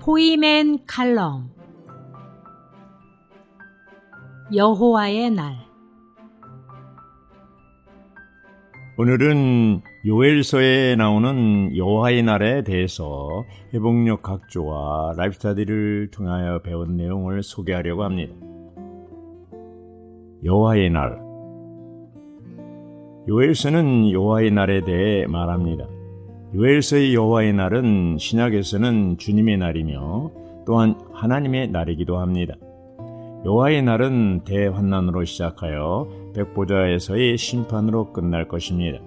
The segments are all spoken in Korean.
포이맨 칼럼 여호와의 날. 오늘은 요엘서에 나오는 여호와의 날에 대해서 회복력 각조와 라이프스타디를 통하여 배운 내용을 소개하려고 합니다. 여호와의 날. 요엘서는 여호와의 날에 대해 말합니다. 요엘서의 여호와의 날은 신약에서는 주님의 날이며 또한 하나님의 날이기도 합니다. 여호와의 날은 대환난으로 시작하여 백보자에서의 심판으로 끝날 것입니다.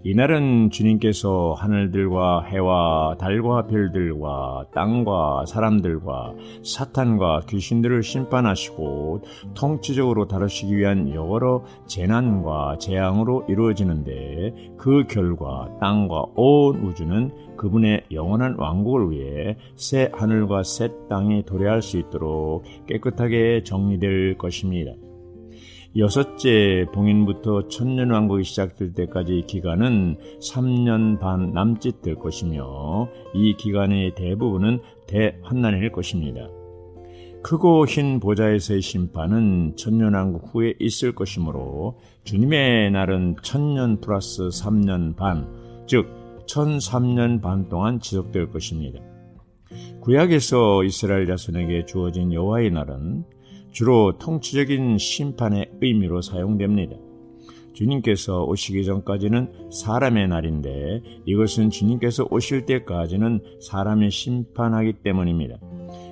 이 날은 주님께서 하늘들과 해와 달과 별들과 땅과 사람들과 사탄과 귀신들을 심판하시고 통치적으로 다루시기 위한 여러 재난과 재앙으로 이루어지는데, 그 결과 땅과 온 우주는 그분의 영원한 왕국을 위해 새 하늘과 새 땅이 도래할 수 있도록 깨끗하게 정리될 것입니다. 여섯째 봉인부터 천년왕국이 시작될 때까지 기간은 3년 반 남짓 될 것이며, 이 기간의 대부분은 대환난일 것입니다. 크고 흰 보좌에서의 심판은 천년왕국 후에 있을 것이므로 주님의 날은 1000년 플러스 3년 반, 즉 1003년 반 동안 지속될 것입니다. 구약에서 이스라엘 자손에게 주어진 여호와의 날은 주로 통치적인 심판의 의미로 사용됩니다. 주님께서 오시기 전까지는 사람의 날인데, 이것은 주님께서 오실 때까지는 사람이 심판하기 때문입니다.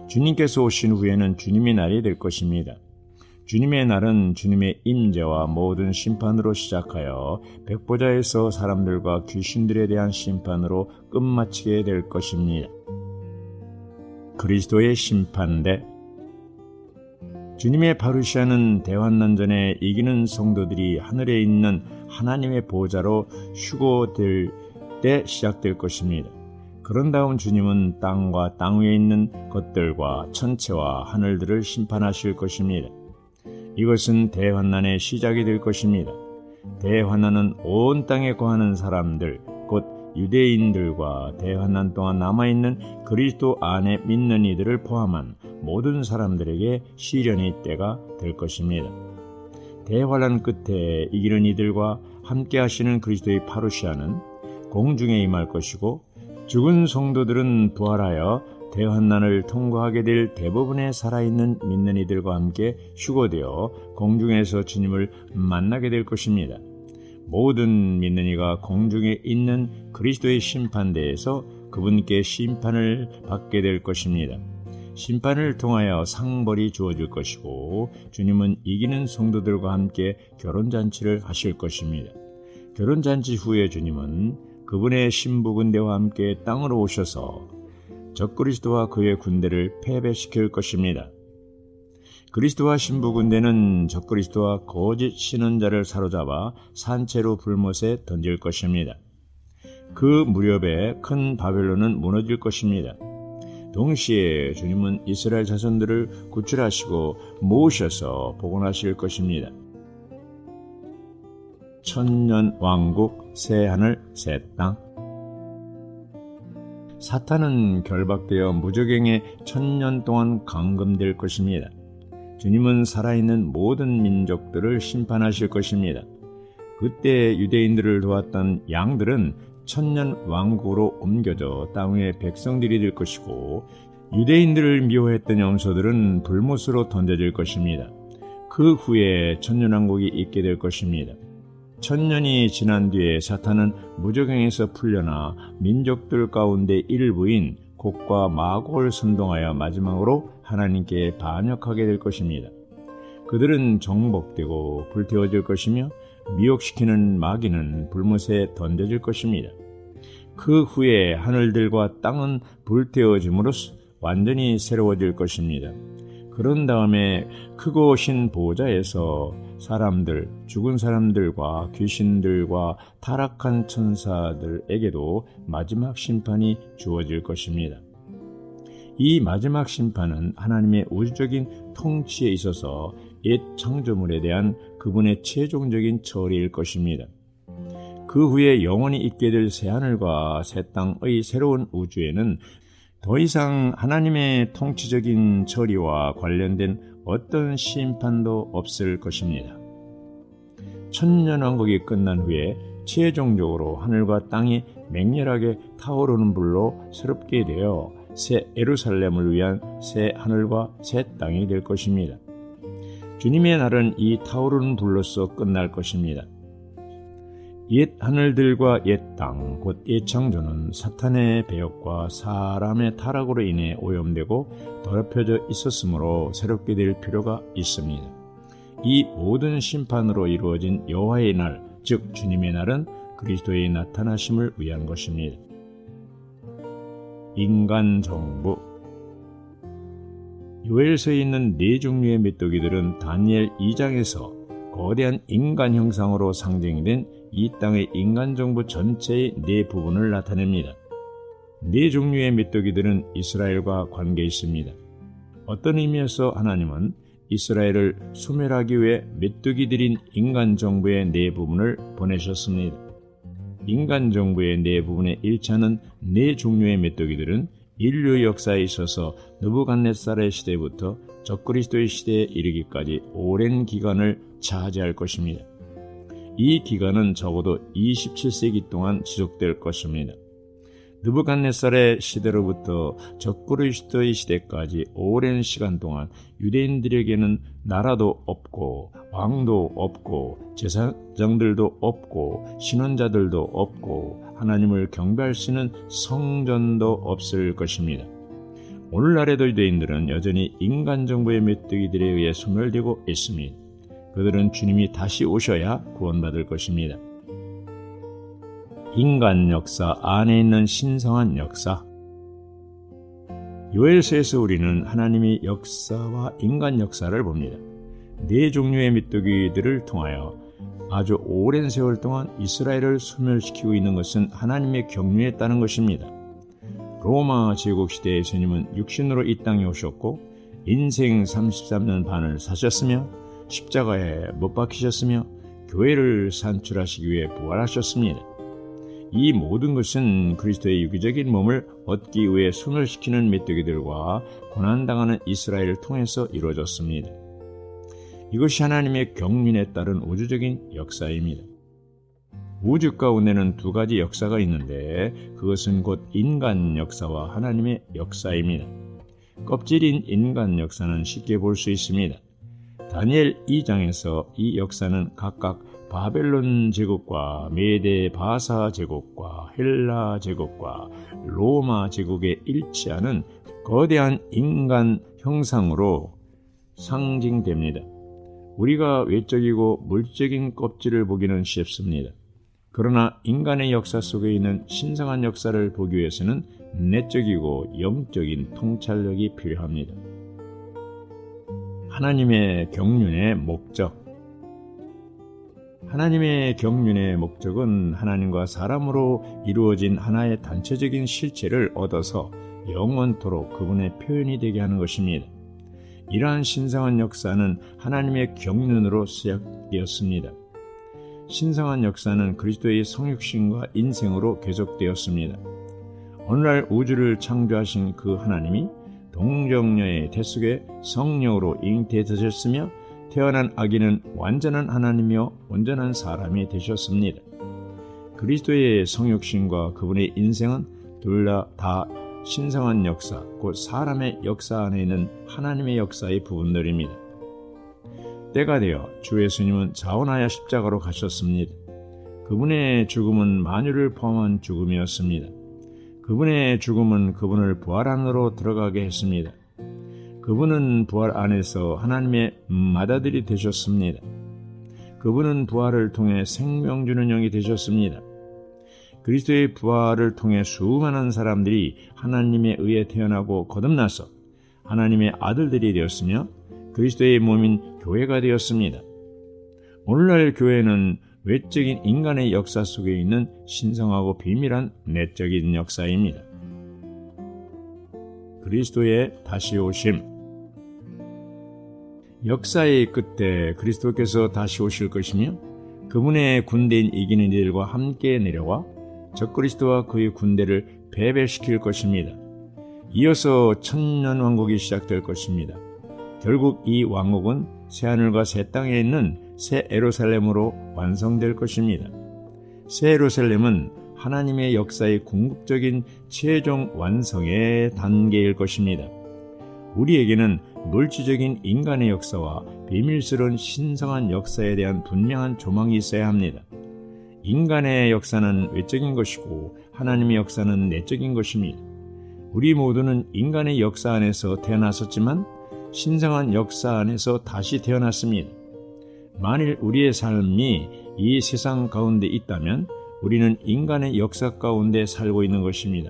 주님께서 오신 후에는 주님의 날이 될 것입니다. 주님의 날은 주님의 임재와 모든 심판으로 시작하여 백보자에서 사람들과 귀신들에 대한 심판으로 끝마치게 될 것입니다. 그리스도의 심판대. 주님의 파루시아는 대환난 전에 이기는 성도들이 하늘에 있는 하나님의 보좌로 휴거될 때 시작될 것입니다. 그런 다음 주님은 땅과 땅 위에 있는 것들과 천체와 하늘들을 심판하실 것입니다. 이것은 대환난의 시작이 될 것입니다. 대환난은 온 땅에 거하는 사람들, 곧 유대인들과 대환난 동안 남아있는 그리스도 안에 믿는 이들을 포함한 모든 사람들에게 시련의 때가 될 것입니다. 대환난 끝에 이기는 이들과 함께 하시는 그리스도의 파루시아는 공중에 임할 것이고, 죽은 성도들은 부활하여 대환난을 통과하게 될 대부분의 살아있는 믿는 이들과 함께 휴거되어 공중에서 주님을 만나게 될 것입니다. 모든 믿는 이가 공중에 있는 그리스도의 심판대에서 그분께 심판을 받게 될 것입니다. 심판을 통하여 상벌이 주어질 것이고, 주님은 이기는 성도들과 함께 결혼잔치를 하실 것입니다. 결혼잔치 후에 주님은 그분의 신부군대와 함께 땅으로 오셔서 적그리스도와 그의 군대를 패배시킬 것입니다. 그리스도와 신부군대는 적그리스도와 거짓 신원자를 사로잡아 산채로 불못에 던질 것입니다. 그 무렵에 큰 바벨론은 무너질 것입니다. 동시에 주님은 이스라엘 자손들을 구출하시고 모으셔서 복원하실 것입니다. 천년 왕국, 새 하늘, 새 땅. 사탄은 결박되어 무저갱에 1000년 동안 감금될 것입니다. 주님은 살아있는 모든 민족들을 심판하실 것입니다. 그때 유대인들을 도왔던 양들은 1000년 왕국으로 옮겨져 땅 위의 백성들이 될 것이고, 유대인들을 미워했던 염소들은 불못으로 던져질 것입니다. 그 후에 1000년 왕국이 있게 될 것입니다. 1000년이 지난 뒤에 사탄은 무저갱에서 풀려나 민족들 가운데 일부인 곡과 마곡을 선동하여 마지막으로 하나님께 반역하게 될 것입니다. 그들은 정복되고 불태워질 것이며, 미혹시키는 마귀는 불못에 던져질 것입니다. 그 후에 하늘들과 땅은 불태워짐으로써 완전히 새로워질 것입니다. 그런 다음에 크고 신 보좌에서 사람들, 죽은 사람들과 귀신들과 타락한 천사들에게도 마지막 심판이 주어질 것입니다. 이 마지막 심판은 하나님의 우주적인 통치에 있어서 옛 창조물에 대한 그분의 최종적인 처리일 것입니다. 그 후에 영원히 있게 될 새하늘과 새 땅의 새로운 우주에는 더 이상 하나님의 통치적인 처리와 관련된 어떤 심판도 없을 것입니다. 천년왕국이 끝난 후에 최종적으로 하늘과 땅이 맹렬하게 타오르는 불로 새롭게 되어 새 예루살렘을 위한 새 하늘과 새 땅이 될 것입니다. 주님의 날은 이 타오르는 불로서 끝날 것입니다. 옛 하늘들과 옛 땅, 곧 옛 창조는 사탄의 배역과 사람의 타락으로 인해 오염되고 더럽혀져 있었으므로 새롭게 될 필요가 있습니다. 이 모든 심판으로 이루어진 여호와의 날, 즉 주님의 날은 그리스도의 나타나심을 위한 것입니다. 인간 정부. 요엘서에 있는 네 종류의 메뚜기들은 다니엘 2장에서 거대한 인간 형상으로 상징이 된 이 땅의 인간 정부 전체의 네 부분을 나타냅니다. 네 종류의 메뚜기들은 이스라엘과 관계 있습니다. 어떤 의미에서 하나님은 이스라엘을 소멸하기 위해 메뚜기들인 인간 정부의 네 부분을 보내셨습니다. 인간 정부의 네 부분의 일차는 네 종류의 메뚜기들은 인류 역사에 있어서 느부갓네살의 시대부터 적그리스도의 시대에 이르기까지 오랜 기간을 차지할 것입니다. 이 기간은 적어도 27세기 동안 지속될 것입니다. 느부갓네살의 시대로부터 적그리스도의 시대까지 오랜 시간 동안 유대인들에게는 나라도 없고 왕도 없고 제사장들도 없고 신원자들도 없고 하나님을 경배할 수 있는 성전도 없을 것입니다. 오늘날에도 유대인들은 여전히 인간 정부의 메뚜기들에 의해 소멸되고 있습니다. 그들은 주님이 다시 오셔야 구원받을 것입니다. 인간 역사 안에 있는 신성한 역사. 요엘서에서 우리는 하나님의 역사와 인간 역사를 봅니다. 네 종류의 메뚜기들을 통하여 아주 오랜 세월 동안 이스라엘을 소멸시키고 있는 것은 하나님의 경륜에 따른 것입니다. 로마 제국 시대의 예수님은 육신으로 이 땅에 오셨고 인생 33년 반을 사셨으며 십자가에 못 박히셨으며 교회를 산출하시기 위해 부활하셨습니다. 이 모든 것은 그리스도의 유기적인 몸을 얻기 위해 소멸시키는 메뚜기들과 고난당하는 이스라엘을 통해서 이루어졌습니다. 이것이 하나님의 경륜에 따른 우주적인 역사입니다. 우주 가운데는 두 가지 역사가 있는데 그것은 곧 인간 역사와 하나님의 역사입니다. 껍질인 인간 역사는 쉽게 볼 수 있습니다. 다니엘 2장에서 이 역사는 각각 바벨론 제국과 메데 바사 제국과 헬라 제국과 로마 제국에 일치하는 거대한 인간 형상으로 상징됩니다. 우리가 외적이고 물질적인 껍질을 보기는 쉽습니다. 그러나 인간의 역사 속에 있는 신성한 역사를 보기 위해서는 내적이고 영적인 통찰력이 필요합니다. 하나님의 경륜의 목적. 하나님의 경륜의 목적은 하나님과 사람으로 이루어진 하나의 단체적인 실체를 얻어서 영원토록 그분의 표현이 되게 하는 것입니다. 이러한 신성한 역사는 하나님의 경륜으로 시작되었습니다. 신성한 역사는 그리스도의 성육신과 인생으로 계속되었습니다. 오늘날 우주를 창조하신 그 하나님이 동정녀의 태 속에 성령으로 잉태되셨으며 태어난 아기는 완전한 하나님이며 온전한 사람이 되셨습니다. 그리스도의 성육신과 그분의 인생은 둘 다 신성한 역사, 곧 사람의 역사 안에 있는 하나님의 역사의 부분들입니다. 때가 되어 주 예수님은 자원하여 십자가로 가셨습니다. 그분의 죽음은 만유를 포함한 죽음이었습니다. 그분의 죽음은 그분을 부활 안으로 들어가게 했습니다. 그분은 부활 안에서 하나님의 맏아들이 되셨습니다. 그분은 부활을 통해 생명 주는 영이 되셨습니다. 그리스도의 부활을 통해 수많은 사람들이 하나님에 의해 태어나고 거듭나서 하나님의 아들들이 되었으며 그리스도의 몸인 교회가 되었습니다. 오늘날 교회는 외적인 인간의 역사 속에 있는 신성하고 비밀한 내적인 역사입니다. 그리스도의 다시 오심. 역사의 끝에 그리스도께서 다시 오실 것이며 그분의 군대인 이기는 이들과 함께 내려와 적그리스도와 그의 군대를 패배시킬 것입니다. 이어서 천년왕국이 시작될 것입니다. 결국 이 왕국은 새하늘과 새 땅에 있는 새 예루살렘으로 완성될 것입니다. 새 예루살렘은 하나님의 역사의 궁극적인 최종 완성의 단계일 것입니다. 우리에게는 물질적인 인간의 역사와 비밀스러운 신성한 역사에 대한 분명한 조망이 있어야 합니다. 인간의 역사는 외적인 것이고 하나님의 역사는 내적인 것입니다. 우리 모두는 인간의 역사 안에서 태어났었지만 신성한 역사 안에서 다시 태어났습니다. 만일 우리의 삶이 이 세상 가운데 있다면 우리는 인간의 역사 가운데 살고 있는 것입니다.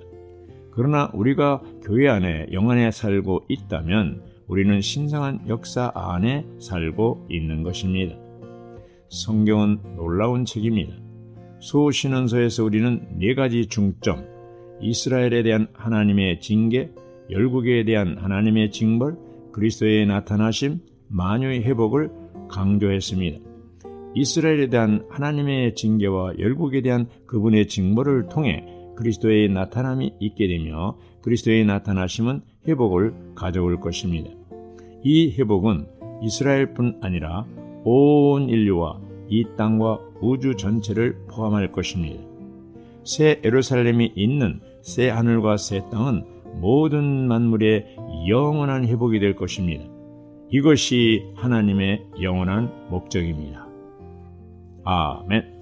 그러나 우리가 교회 안에 영안에 살고 있다면 우리는 신성한 역사 안에 살고 있는 것입니다. 성경은 놀라운 책입니다. 소신원서에서 우리는 4가지 중점, 이스라엘에 대한 하나님의 징계, 열국에 대한 하나님의 징벌, 그리스도의 나타나심, 만유의 회복을 강조했습니다. 이스라엘에 대한 하나님의 징계와 열국에 대한 그분의 징벌을 통해 그리스도의 나타남이 있게 되며 그리스도의 나타나심은 회복을 가져올 것입니다. 이 회복은 이스라엘뿐 아니라 온 인류와 이 땅과 우주 전체를 포함할 것입니다. 새 예루살렘이 있는 새 하늘과 새 땅은 모든 만물의 영원한 회복이 될 것입니다. 이것이 하나님의 영원한 목적입니다. 아멘.